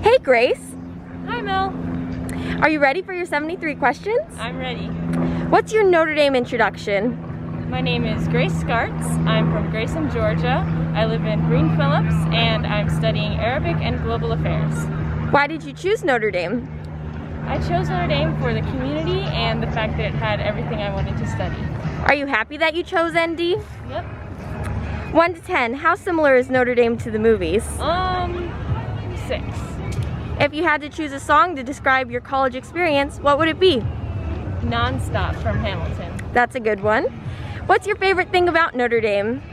Hey Grace. Hi Mel. Are you ready for your 73 questions? I'm ready. What's your Notre Dame introduction? My name is Grace Skarts. I'm from Grayson, Georgia. I live in Green Phillips and I'm studying Arabic and Global Affairs. Why did you choose Notre Dame? I chose Notre Dame for the community and the fact that it had everything I wanted to study. Are you happy that you chose ND? Yep. 1 to 10, how similar is Notre Dame to the movies? 6. If you had to choose a song to describe your college experience, what would it be? Nonstop from Hamilton. That's a good one. What's your favorite thing about Notre Dame?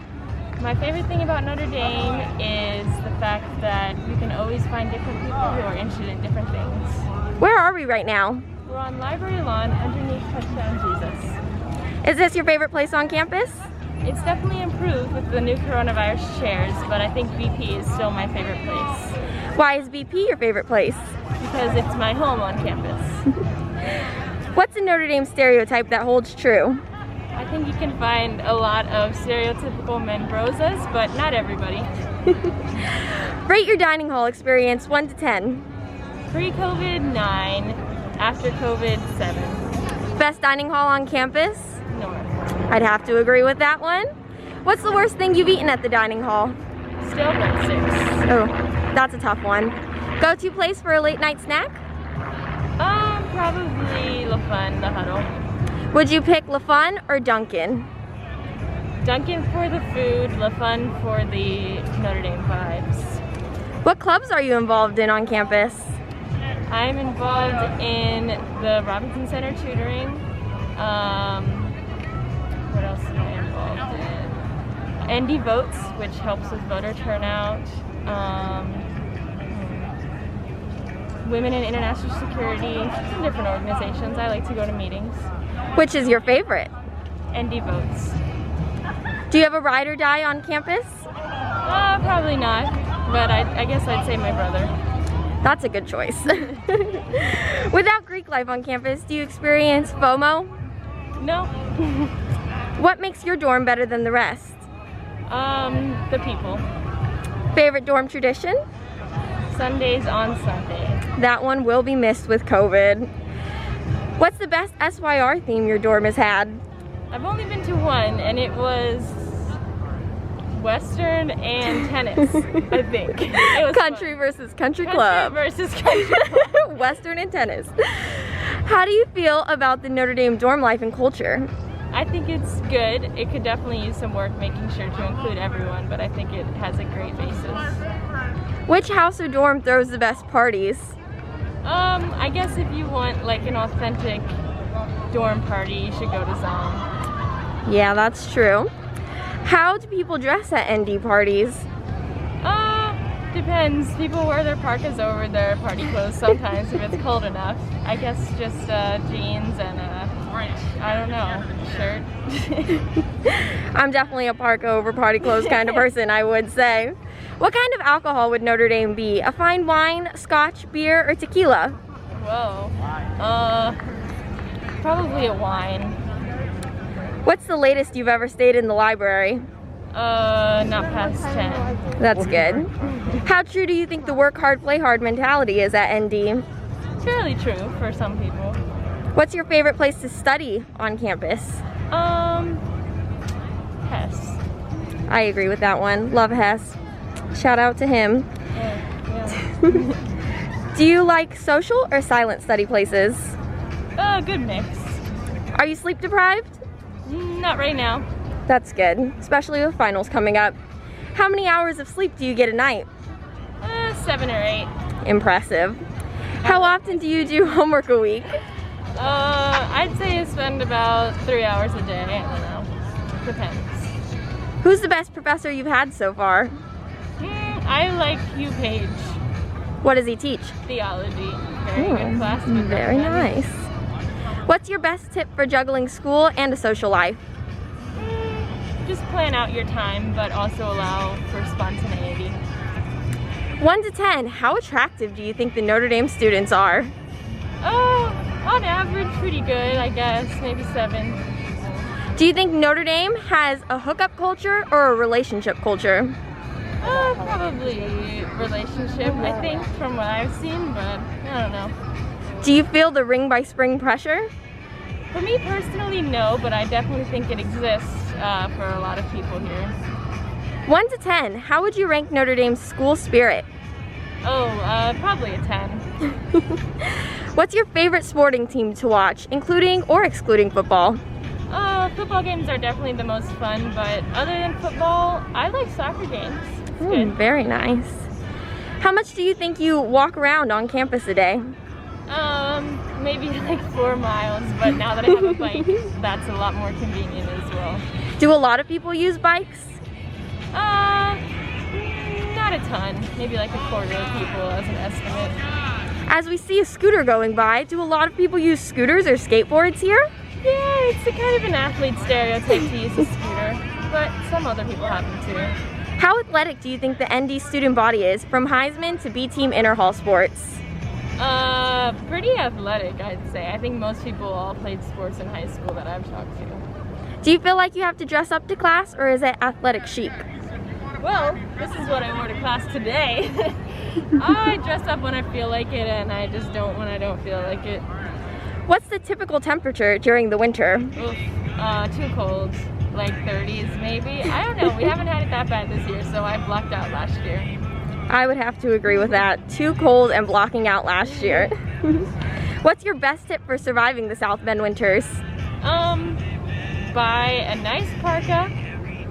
My favorite thing about Notre Dame is the fact that you can always find different people who are interested in different things. Where are we right now? We're on Library Lawn underneath Touchdown Jesus. Is this your favorite place on campus? It's definitely improved with the new coronavirus chairs, but I think BP is still my favorite place. Why is BP your favorite place? Because it's my home on campus. What's a Notre Dame stereotype that holds true? I think you can find a lot of stereotypical Menbrosas, but not everybody. Rate your dining hall experience 1 to 10. Pre-COVID, 9. After COVID, 7. Best dining hall on campus? North. I'd have to agree with that one. What's the worst thing you've eaten at the dining hall? Still breadsticks. Oh, that's a tough one. Go-to place for a late night snack? Probably Le Fun, the Huddle. Would you pick Le Fun or Dunkin'? Dunkin' for the food, Le Fun for the Notre Dame vibes. What clubs are you involved in on campus? I'm involved in the Robinson Center tutoring. What else am I involved in? ND Votes, which helps with voter turnout. Women in International Security, some different organizations. I like to go to meetings. Which is your favorite? ND Votes. Do you have a ride or die on campus? Probably not, but I guess I'd say my brother. That's a good choice. Without Greek life on campus, do you experience FOMO? No. What makes your dorm better than the rest? The people. Favorite dorm tradition? Sundays on Sunday. That one will be missed with COVID. What's the best SYR theme your dorm has had? I've only been to one, and it was Western and tennis, I think. It was Country fun. versus country club. Country versus country club. Western and tennis. How do you feel about the Notre Dame dorm life and culture? I think it's good. It could definitely use some work making sure to include everyone, but I think it has a great basis. Which house or dorm throws the best parties? I guess if you want like an authentic dorm party, you should go to Zom. Yeah, that's true. How do people dress at ND parties? Depends. People wear their parkas over their party clothes sometimes if it's cold enough. I guess just jeans and I don't know, shirt. I'm definitely a parka over party clothes kind of person, I would say. What kind of alcohol would Notre Dame be? A fine wine, scotch, beer, or tequila? Whoa. Probably a wine. What's the latest you've ever stayed in the library? Not past 10. That's good. How true do you think the work hard, play hard mentality is at ND? It's fairly true for some people. What's your favorite place to study on campus? Hess. I agree with that one. Love Hess. Shout out to him. Yeah. Do you like social or silent study places? Good mix. Are you sleep deprived? Not right now. That's good, especially with finals coming up. How many hours of sleep do you get a night? 7 or 8. Impressive. How often do you do homework a week? I'd say I spend about 3 hours a day. I don't know. Depends. Who's the best professor you've had so far? I like Hugh Page. What does he teach? Theology. Very good class. Very nice. What's your best tip for juggling school and a social life? Just plan out your time, but also allow for spontaneity. 1 to 10, how attractive do you think the Notre Dame students are? On average, pretty good, I guess. Maybe 7. Do you think Notre Dame has a hookup culture or a relationship culture? Probably relationship, I think, from what I've seen, but I don't know. Do you feel the ring by spring pressure? For me personally, no, but I definitely think it exists for a lot of people here. 1 to 10, how would you rank Notre Dame's school spirit? Oh, probably a 10. What's your favorite sporting team to watch, including or excluding football? Football games are definitely the most fun, but other than football, I like soccer games. It's good. Very nice. How much do you think you walk around on campus a day? Maybe like 4 miles, but now that I have a bike, that's a lot more convenient as well. Do a lot of people use bikes? Not a ton. Maybe like a quarter of people as an estimate. As we see a scooter going by, do a lot of people use scooters or skateboards here? Yeah, it's a kind of an athlete stereotype to use a scooter, but some other people have them too. How athletic do you think the ND student body is, from Heisman to B-team interhall sports? Pretty athletic, I'd say. I think most people all played sports in high school that I've talked to. Do you feel like you have to dress up to class, or is it athletic chic? Well, this is what I wore to class today. I dress up when I feel like it, and I just don't when I don't feel like it. What's the typical temperature during the winter? Oof, too cold. Like 30s maybe. I don't know. We haven't had it that bad this year, so I blocked out last year. I would have to agree with that. Too cold and blocking out last year. What's your best tip for surviving the South Bend winters? Buy a nice parka.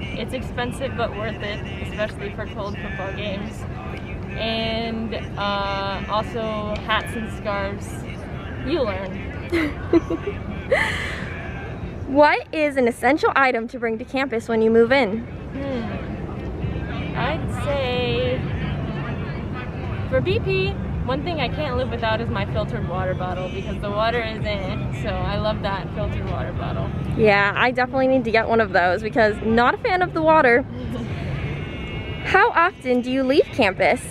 It's expensive but worth it, especially for cold football games. And also hats and scarves. You learn. What is an essential item to bring to campus when you move in? I'd say for BP, one thing I can't live without is my filtered water bottle, because the water is in it, so I love that filtered water bottle. Yeah, I definitely need to get one of those because not a fan of the water. How often do you leave campus?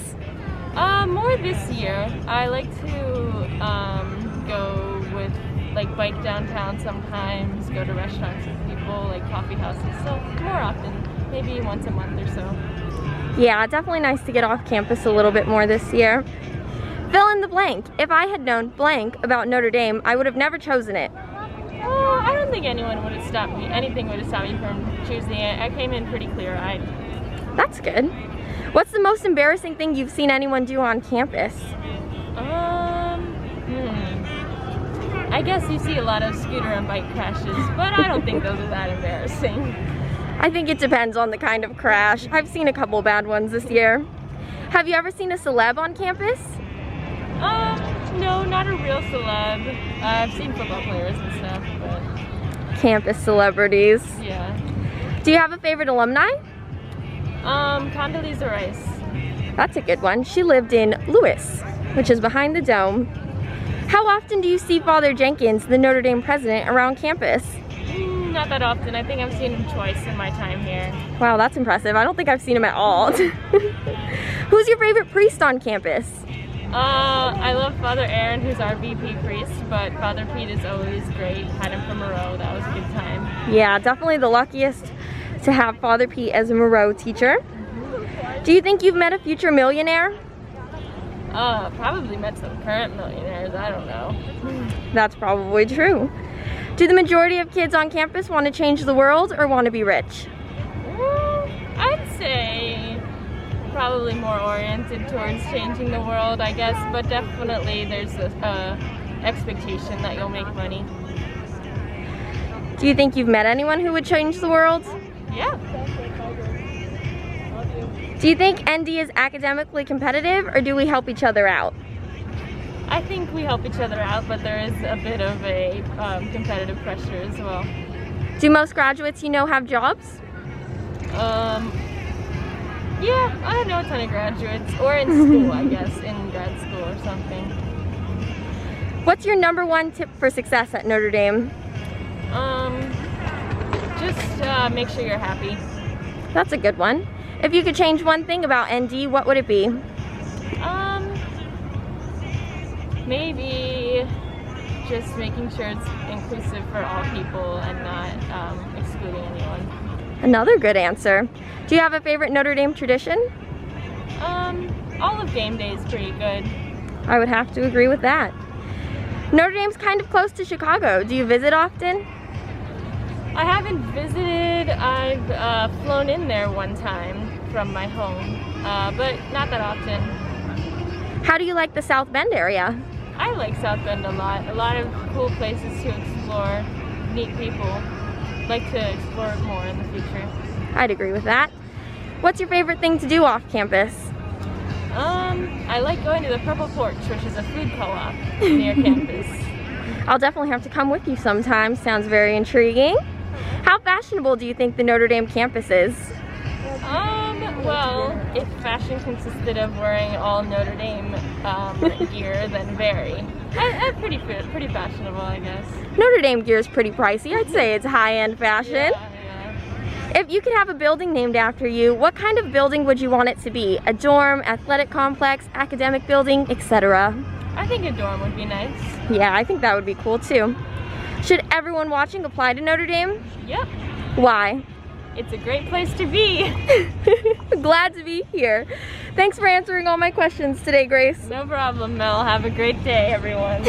More this year. I like to go with, like, bike downtown sometimes, go to restaurants with people, like coffee houses, so more often, maybe once a month or so. Yeah, definitely nice to get off campus a little bit more this year. Fill in the blank. If I had known blank about Notre Dame, I would have never chosen it. I don't think anything would have stopped me from choosing it. I came in pretty clear-eyed. That's good. What's the most embarrassing thing you've seen anyone do on campus? I guess you see a lot of scooter and bike crashes, but I don't think those are that embarrassing. I think it depends on the kind of crash. I've seen a couple bad ones this year. Have you ever seen a celeb on campus? No, not a real celeb. I've seen football players and stuff, but... Campus celebrities. Yeah. Do you have a favorite alumni? Condoleezza Rice. That's a good one. She lived in Lewis, which is behind the dome. How often do you see Father Jenkins, the Notre Dame president, around campus? Not that often. I think I've seen him twice in my time here. Wow, that's impressive. I don't think I've seen him at all. Who's your favorite priest on campus? I love Father Aaron, who's our VP priest, but Father Pete is always great. Had him from Moreau. That was a good time. Yeah, definitely the luckiest to have Father Pete as a Moreau teacher. Do you think you've met a future millionaire? Probably met some current millionaires. I don't know. That's probably true. Do the majority of kids on campus want to change the world or want to be rich? I'd say probably more oriented towards changing the world, I guess, but definitely there's this expectation that you'll make money. Do you think you've met anyone who would change the world? Yeah. Do you think ND is academically competitive, or do we help each other out? I think we help each other out, but there is a bit of a competitive pressure as well. Do most graduates you know have jobs? Yeah, I don't know a ton of graduates, or in school, I guess, in grad school or something. What's your #1 tip for success at Notre Dame? Just make sure you're happy. That's a good one. If you could change one thing about ND, what would it be? Maybe just making sure it's inclusive for all people and not excluding anyone. Another good answer. Do you have a favorite Notre Dame tradition? All of game day is pretty good. I would have to agree with that. Notre Dame's kind of close to Chicago. Do you visit often? I haven't visited. I've flown in there one time from my home, but not that often. How do you like the South Bend area? I like South Bend a lot. A lot of cool places to explore, meet people. Like to explore more in the future. I'd agree with that. What's your favorite thing to do off campus? I like going to the Purple Porch, which is a food co-op near campus. I'll definitely have to come with you sometime. Sounds very intriguing. How fashionable do you think the Notre Dame campus is? Well, if fashion consisted of wearing all Notre Dame gear, then very. I'm pretty fashionable, I guess. Notre Dame gear is pretty pricey. I'd say it's high-end fashion. Yeah. If you could have a building named after you, what kind of building would you want it to be? A dorm, athletic complex, academic building, etc.? I think a dorm would be nice. Yeah, I think that would be cool too. Should everyone watching apply to Notre Dame? Yep. Why? It's a great place to be. Glad to be here. Thanks for answering all my questions today, Grace. No problem, Mel. Have a great day, everyone.